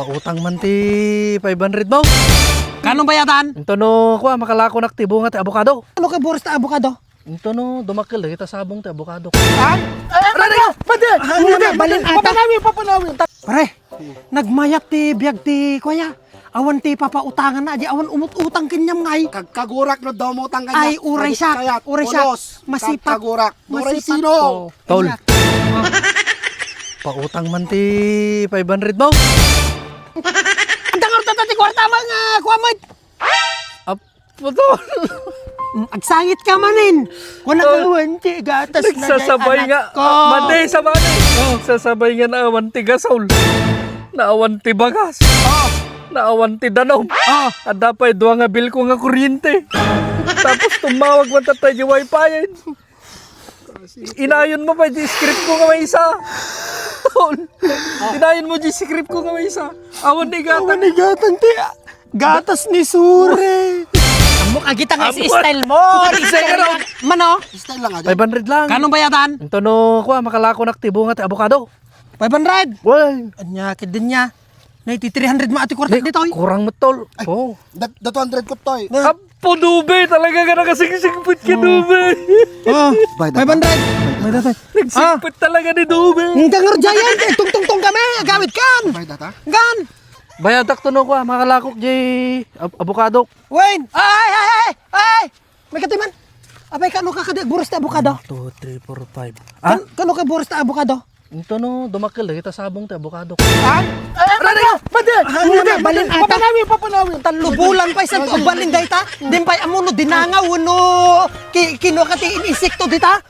Pautang man ti 500 mo. Kanong bayatan? Ito no, kuha, makalako naktibo nga ti abokado. Ano kay Boris ta abogado? Ito no, dumakil, kita sabong ti abokado. Ha? Pwede! Balin ata. Papanawin. Pare, nagmayat ti biyag ti kuya. Awan ti papautangan na, di awan umut-utang kinyam ngay. Kagkagurak no daw mo tangga Ay, uray siya. Uray siya. Masipag. Kagkagurak. Uray Masipag. sino? Tol. Pautang man ti 500 mo. Ang tangar tatati kwarta mga kuamad. Tol. Agsangit ka manin. Kuna ka wanti gatas na Nagsasabay nga. Mande, sabay. Sasabay nga na awan ti gasol. Na awan ti bagas. Na awan ti danom. At dapat duwa nga bil ko nga kuryente. Tapos tumawag man tatay di wifi. Inayon mo pa di script ko nga may isa. Tol. Inayon mo di script ko nga may isa. Awan ni gatan. Awan ni gatan ti. Gatas ni Sure. Amo kagita nga si style mo. Mano? Style lang 500 lang. Kanong bayatan? Ito no, kuha, makalako naktibo nga ti abokado. 500. Wala. Anya kid din niya. Naiti 300 maati kwarta dito. Kurang mo tol. Oh. Da 200 ko toy. Apo dube, talaga ka nakasingsingpit ka dube. Oh, Bayad 500. Nagsingpit talaga ni dube. Ang tangar giant, tungtong kami, gamit kan. Bay data. Gan. Bayadak to no kuha, makalakok di abokado. Wayne. Ay. May katiman. Abay kano ka kadi buras ta abokado? 2, 3, 4, 5. Kano ka buras ta abokado? Ito no, dumakil, kita sabong ti abokado. Pwede. Balin ata. Papanawin. Talubulan pa isang balin dayta. Din pa amuno dinangaw no. Kino ka ti insekto dita.